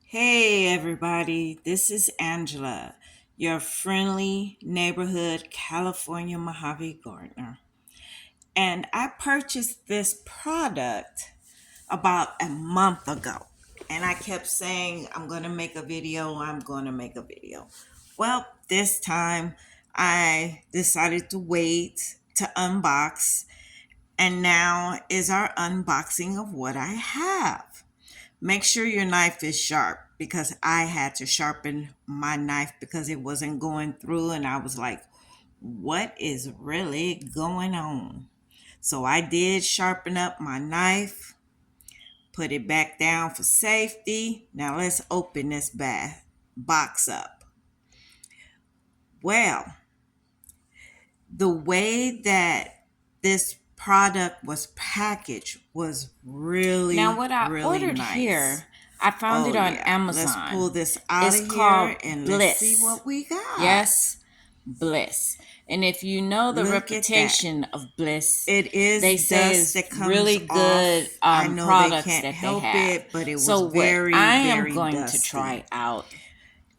Hey everybody, this is Angela, your friendly neighborhood California Mojave gardener. And I purchased this product about a month ago. And I kept saying, I'm going to make a video, I'm going to make a video. Well, this time I decided to wait to unbox. And now is our unboxing of what I have. Make sure your knife is sharp because I had to sharpen my knife because it wasn't going through, and I was like, what is really going on? So I did sharpen up my knife, put it back down for safety. Now let's open this box up. Well, the way that this product was packaged was really, Now, what I really ordered nice. here, I found it Oh on yeah. Amazon. Let's pull this out It's of called here and Bliss. let's see what we got. Yes, Bliss. And if you know the Look at reputation of Bliss, It is they say dust it's that comes really good off. I know they products can't that they help have. it, but it was So what very, I am very going dusty. to try out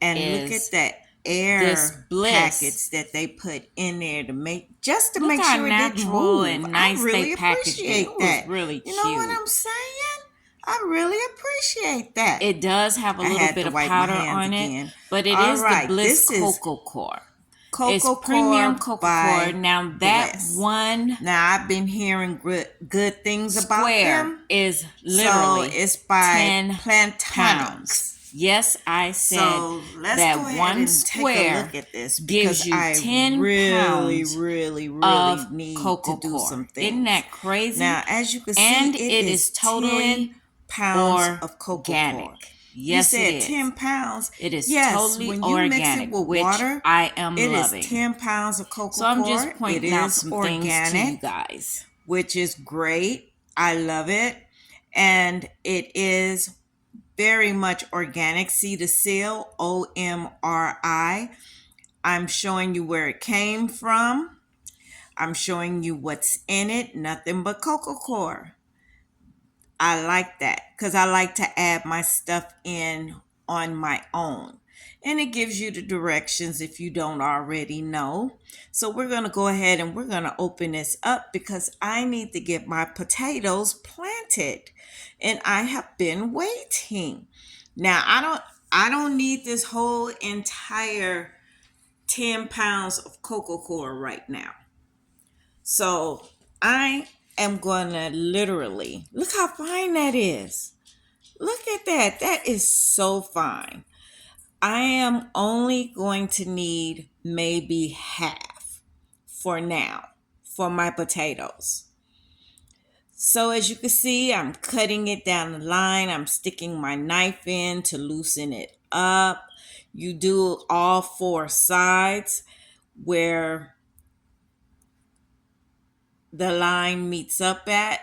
And look at is that this air Bliss. packets that they put in there to make Look make how sure it didn't natural move. and nice I really they packaged it. appreciate It that. was really You know what cute. I'm saying? I really appreciate that. It does have a I little had bit to of wipe my powder hands on it, again. but it All is the right, Bliss this is Coco Coir. It's Coco premium Coir Coco by Coir. Now that Bliss. one Now I've been hearing good things about square them. is So literally it's by 10 Plantonics. pounds. Yes, I said So let's that go ahead one and square take a look at this gives because you I 10 really, pounds really, really of need Coco to do Coir. some things. Isn't that crazy? Now, as you can see, And it is totally 10 pounds of Coco organic. Coir. Yes, You said it is. 10 pounds. It is Yes, totally when you mix organic, it with which water, I am it loving. is 10 pounds of Coco So I'm just Coir. pointing It out is some organic, things to you guys. which is great. I love it. And it is very much organic. See the seal, OMRI. I'm showing you where it came from. I'm showing you what's in it. Nothing but Coco Coir. I like that because I like to add my stuff in on my own. And it gives you the directions if you don't already know. So we're going to go ahead and we're going to open this up because I need to get my potatoes planted. And I have been waiting. Now I don't need this whole entire 10 pounds of Coco Coir right now. So I am going to literally look how fine that is. Look at that. That is so fine. I am only going to need maybe half for now for my potatoes. So as you can see, I'm cutting it down the line. I'm sticking my knife in to loosen it up. You do all four sides where the line meets up at,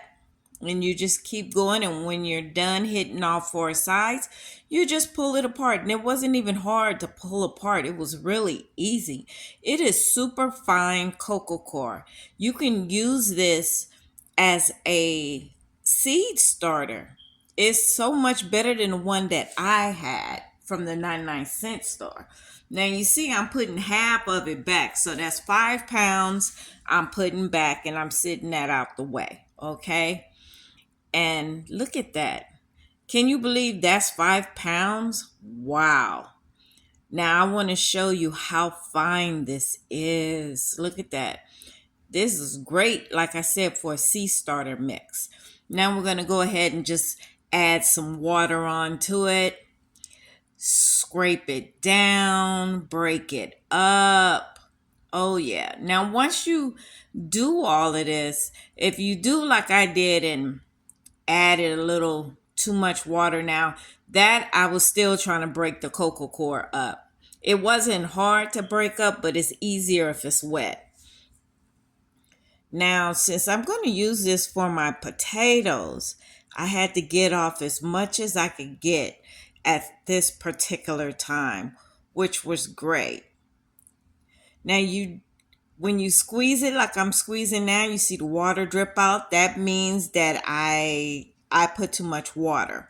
and you just keep going, and when you're done hitting all four sides, you just pull it apart. And it wasn't even hard to pull apart. It was really easy. It is super fine Coco Coir. You can use this as a seed starter. It's so much better than the one that I had from the 99-cent store. Now you see I'm putting half of it back. So that's 5 pounds I'm putting back, and I'm sitting that out the way. Okay. And look at that. Can you believe that's 5 pounds? Wow. Now I want to show you how fine this is. Look at that. This is great, like I said, for a sea starter mix. Now we're going to go ahead and just add some water onto it. Scrape it down, break it up. Oh yeah. Now once you do all of this, if you do like I did and added a little too much water, now that I was still trying to break the Coco Coir up. It wasn't hard to break up, but it's easier if it's wet. Now, since I'm going to use this for my potatoes, I had to get off as much as I could get at this particular time, which was great. Now, when you squeeze it like I'm squeezing now, you see the water drip out. That means that I put too much water.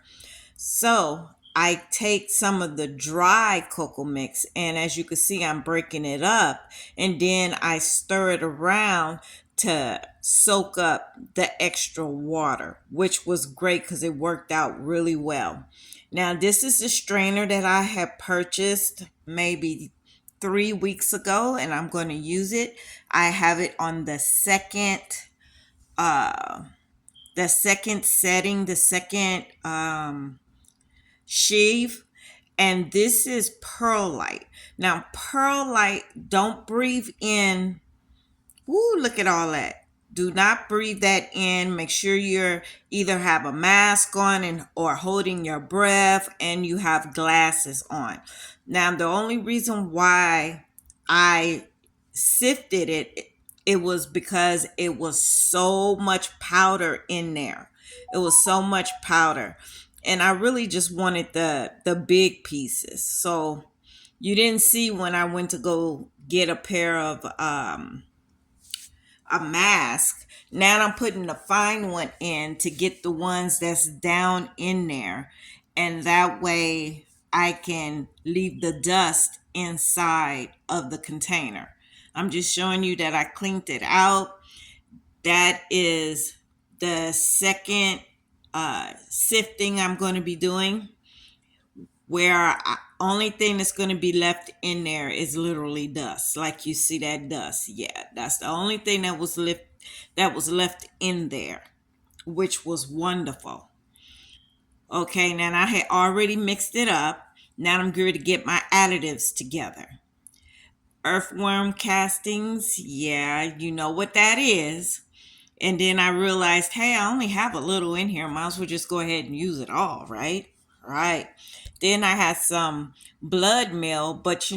So I take some of the dry cocoa mix, and as you can see, I'm breaking it up, and then I stir it around to soak up the extra water, which was great because it worked out really well. Now, this is the strainer that I had purchased maybe 3 weeks ago, and I'm going to use it. I have it on uh the second setting, the second sheave, and this is perlite. Now, perlite, don't breathe in. Woo, look at all that. Do not breathe that in. Make sure you're either have a mask on and or holding your breath, and you have glasses on. Now, the only reason why I sifted it was because it was so much powder in there. It was so much powder. And I really just wanted the big pieces. So you didn't see when I went to go get a pair of a mask. Now I'm putting the fine one in to get the ones that's down in there. And that way I can leave the dust inside of the container. I'm just showing you that I cleaned it out. That is the second sifting I'm going to be doing, where only thing that's going to be left in there is literally dust. Like you see that dust. Yeah, that's the only thing that was left in there, which was wonderful. Okay, now I had already mixed it up. Now I'm going to get my additives together. Earthworm castings, yeah, you know what that is. And then I realized, hey, I only have a little in here. Might as well just go ahead and use it all, right? Right. Then I had some blood meal, but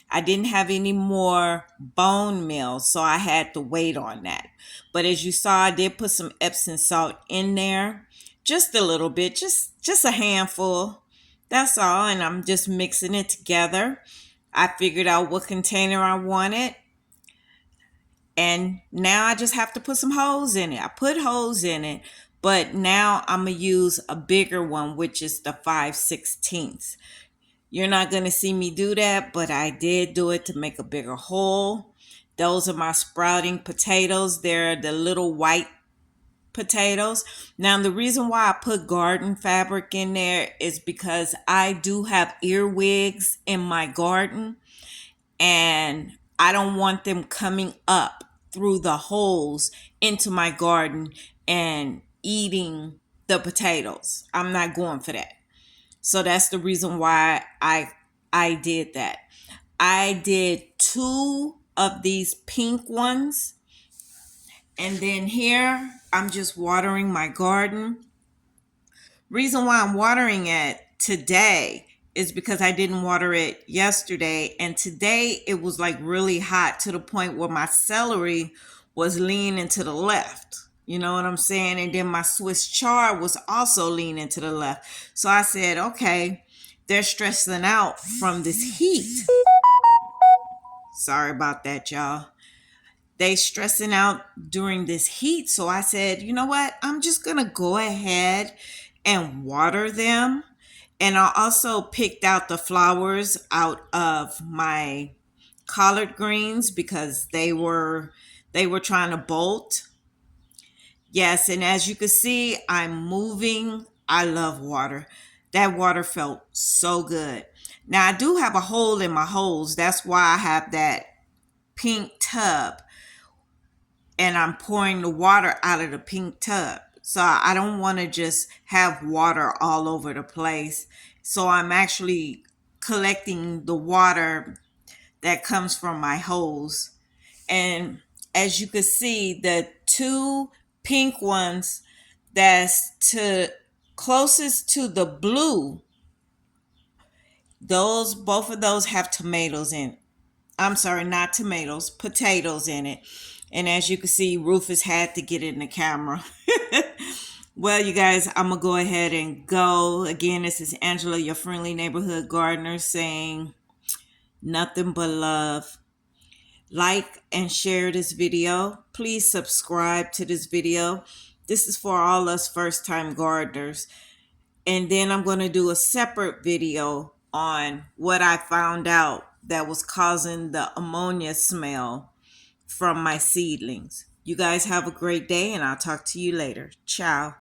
I didn't have any more bone meal, so I had to wait on that. But as you saw, I did put some Epsom salt in there, just a little bit, just a handful. That's all, and I'm just mixing it together. I figured out what container I wanted, and now I just have to put some holes in it. I put holes in it, but now I'm going to use a bigger one, which is the 5/16. You're not going to see me do that, but I did do it to make a bigger hole. Those are my sprouting potatoes. They're the little white potatoes. Now, the reason why I put garden fabric in there is because I do have earwigs in my garden, and I don't want them coming up through the holes into my garden and eating the potatoes. I'm not going for that. So that's the reason why I did that. I did 2 of these pink ones, and then here I'm just watering my garden. Reason why I'm watering it today is because I didn't water it yesterday, and today it was like really hot to the point where my celery was leaning to the left. You know what I'm saying? And then my Swiss chard was also leaning to the left. So I said, okay, they're stressing out from this heat. Sorry about that, y'all. They stressing out during this heat. So I said, you know what? I'm just going to go ahead and water them. And I also picked out the flowers out of my collard greens because they were trying to bolt. Yes, and as you can see, I'm moving. I love water. That water felt so good. Now I do have a hole in my holes. That's why I have that pink tub, and I'm pouring the water out of the pink tub. So I don't want to just have water all over the place. So I'm actually collecting the water that comes from my hose. And as you can see, the 2 pink ones that's to closest to the blue, those both of those have tomatoes in. I'm sorry, not tomatoes, potatoes in it. And as you can see, Rufus had to get in the camera. Well, you guys, I'm going to go ahead and go. Again, this is Angela, your friendly neighborhood gardener, saying nothing but love. Like and share this video. Please subscribe to this video. This is for all us first-time gardeners. And then I'm going to do a separate video on what I found out that was causing the ammonia smell from my seedlings. You guys have a great day, and I'll talk to you later. Ciao.